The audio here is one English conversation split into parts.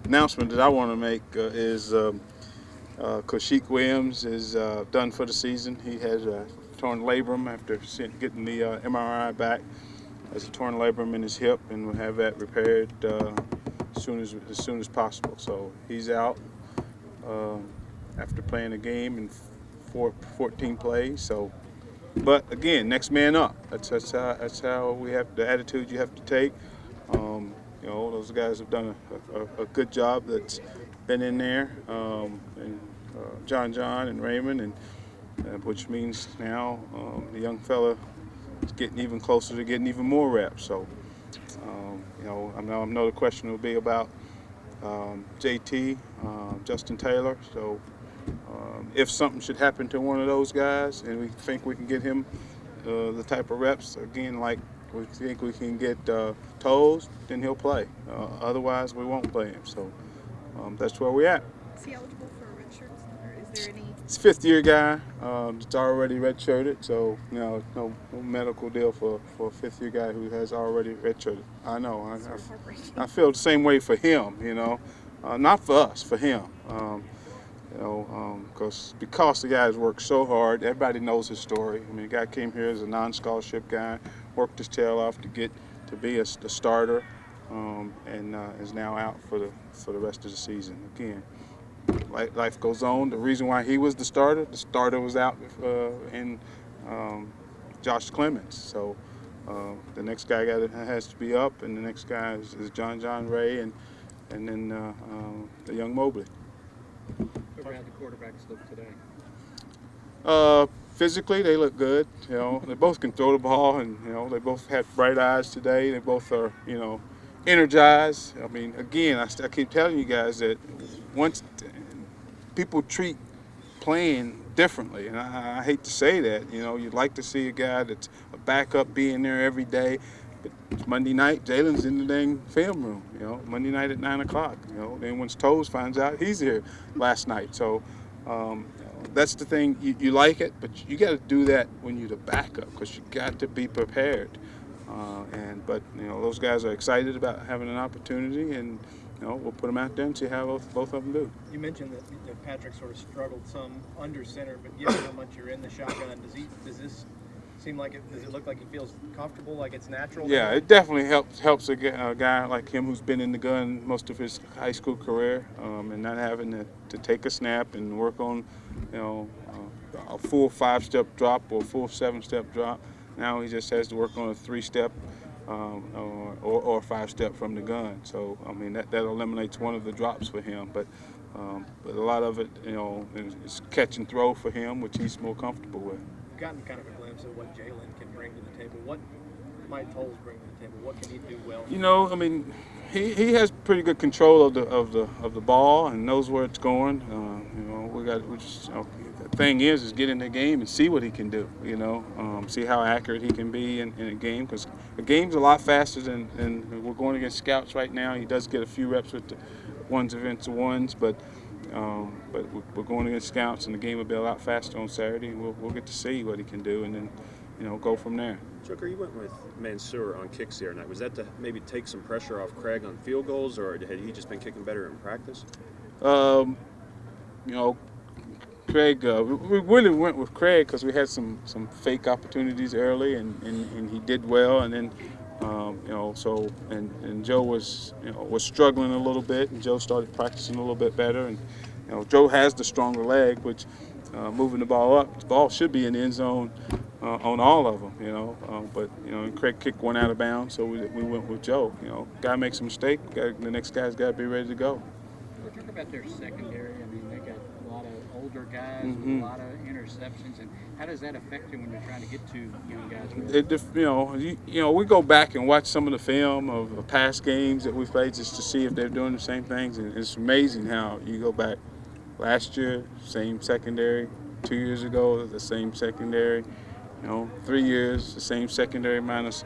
announcement that I want to make is CoShik Williams is done for the season. He has a torn labrum after getting the MRI back. Has a torn labrum in his hip, and will have that repaired as soon as possible. So he's out uh, after playing a game in 14 plays. So, but again, next man up. That's how we have the attitude you have to take. Those guys have done a good job that's been in there, and John and Raymond, and which means now the young fella is getting even closer to getting even more reps. So, I know the question will be about JT, Justin Taylor. So, if something should happen to one of those guys, and we think we can get him the type of reps again, like we think we can get toes, then he'll play. Otherwise, we won't play him. So that's where we're at. Is he eligible for a red shirt? Or is there any? He's a fifth-year guy. It's already redshirted, so no medical deal for a fifth-year guy who has already redshirted. I know. I feel the same way for him. Not for us, for him. Because the guys worked so hard. Everybody knows his story. I mean, the guy came here as a non-scholarship guy, worked his tail off to get to be the starter, and is now out for the rest of the season. Again, life goes on. The reason why he was the starter was out in Josh Clemens. So the next guy has to be up, and the next guy is John Ray, and then the young Mobley. How do the quarterbacks look today? Physically, they look good. They both can throw the ball, and they both had bright eyes today. They both are, energized. I mean, again, I keep telling you guys that once people treat playing differently, and I hate to say that. You'd like to see a guy that's a backup being there every day. But it's Monday night, Jalen's in the dang film room. Monday night at 9 o'clock. Then once Toes finds out, he's here last night. So that's the thing. You like it, but you got to do that when you're the backup, because you got to be prepared. But those guys are excited about having an opportunity, and we'll put them out there and see how both of them do. You mentioned that Patrick sort of struggled some under center, but given how much you're in the shotgun, does this seem like does it look like he feels comfortable, like it's natural? Yeah, it definitely helps a guy like him who's been in the gun most of his high school career, and not having to take a snap and work on a full 5-step drop or a full 7-step drop. Now he just has to work on a 3-step or 5-step from the gun. So I mean that eliminates one of the drops for him, but a lot of it is catch and throw for him, which he's more comfortable with. Gotten kind of a glimpse of what Jalen can bring to the table. What might Toles bring to the table? What can he do well? I mean, he has pretty good control of the ball and knows where it's going. The thing is get in the game and see what he can do. See how accurate he can be in a game, because the game's a lot faster than we're going against scouts right now. He does get a few reps with the ones against the ones, but we're going against scouts, and the game will be a lot faster on Saturday, and we'll get to see what he can do, and then go from there. Chucker, you went with Mansour on kicks the other night. Was that to maybe take some pressure off Craig on field goals, or had he just been kicking better in practice? Craig, we really went with Craig because we had some fake opportunities early, and he did well, and then and Joe was struggling a little bit, and Joe started practicing a little bit better, and Joe has the stronger leg, which moving the ball up, the ball should be in the end zone on all of them, but Craig kicked one out of bounds, so we went with Joe. Guy makes a mistake, the next guy's got to be ready to go. We'll talk about their secondary. I mean, they got a lot of older guys with a lot of interceptions, and how does that affect you when you're trying to get to young guys? We go back and watch some of the film of past games that we played just to see if they're doing the same things, and it's amazing how you go back. Last year, same secondary. 2 years ago, the same secondary. 3 years, the same secondary minus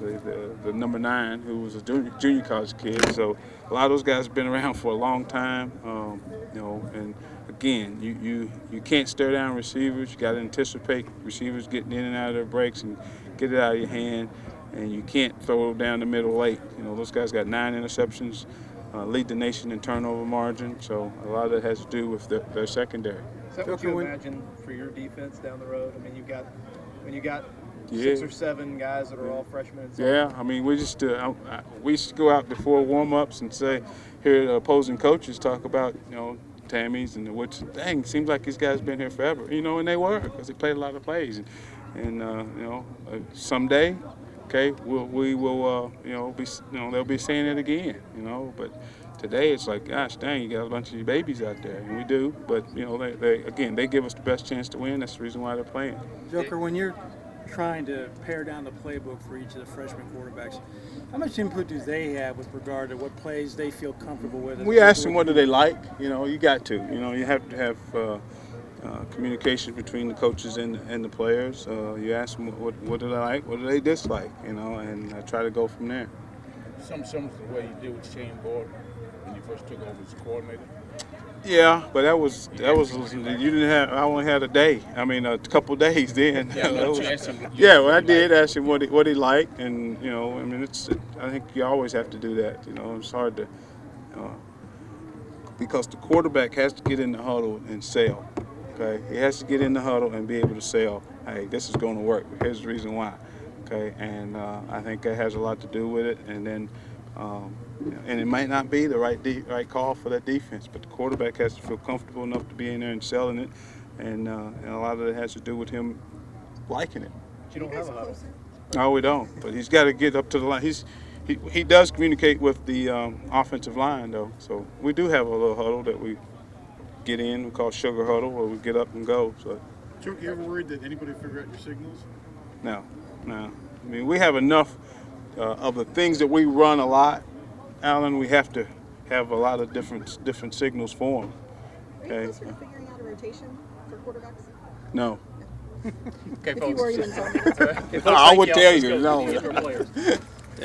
the number 9, who was a junior college kid. So a lot of those guys have been around for a long time. And again, you can't stare down receivers. You got to anticipate receivers getting in and out of their breaks and get it out of your hand. and you can't throw down the middle late. You know, those guys got 9 interceptions, lead the nation in turnover margin. So a lot of that has to do with their secondary. Is that what you imagine for your defense down the road? I mean, you got Yeah. 6 or 7 guys that are all freshmen. And Yeah, I mean, we used to go out before warm-ups and hear the opposing coaches talk about, you know, Tammy's and which, dang, seems like these guys been here forever, you know, and they were, because they played a lot of plays, and you know, someday, okay, we will, you know, they'll be saying it again, you know, but today it's like, gosh, dang, you got a bunch of your babies out there, and we do, but you know, they give us the best chance to win. That's the reason why they're playing. Joker, when you're trying to pare down the playbook for each of the freshman quarterbacks, how much input do they have with regard to what plays they feel comfortable with? We ask them what do they like. You know, you got to. You know, you have to have communication between the coaches and the players. You ask them what do they like, what do they dislike. You know, and I try to go from there. Some similar to the way you did with Shane Board when you first took over as coordinator. Yeah, but that was you didn't have. I only had a day. I mean, a couple days then. Yeah, well, I did ask him what he liked, and you know, I mean, I think you always have to do that. You know, it's hard to because the quarterback has to get in the huddle and sell. Okay, he has to get in the huddle and be able to sell. Hey, this is going to work. Here's the reason why. Okay, and I think that has a lot to do with it. And then. And it might not be the right call for that defense, but the quarterback has to feel comfortable enough to be in there and selling it, and a lot of it has to do with him liking it. you don't have a huddle. No, we don't. But he's got to get up to the line. He does communicate with the offensive line though, so we do have a little huddle that we get in. We call sugar huddle, where we get up and go. So. Chuck, you ever worried that anybody figure out your signals? No. I mean, we have enough of the things that we run a lot. Alan, we have to have a lot of different signals for them. Are you closer to figuring out a rotation for quarterbacks? No. If you were, you wouldn't tell me. I would tell you. No.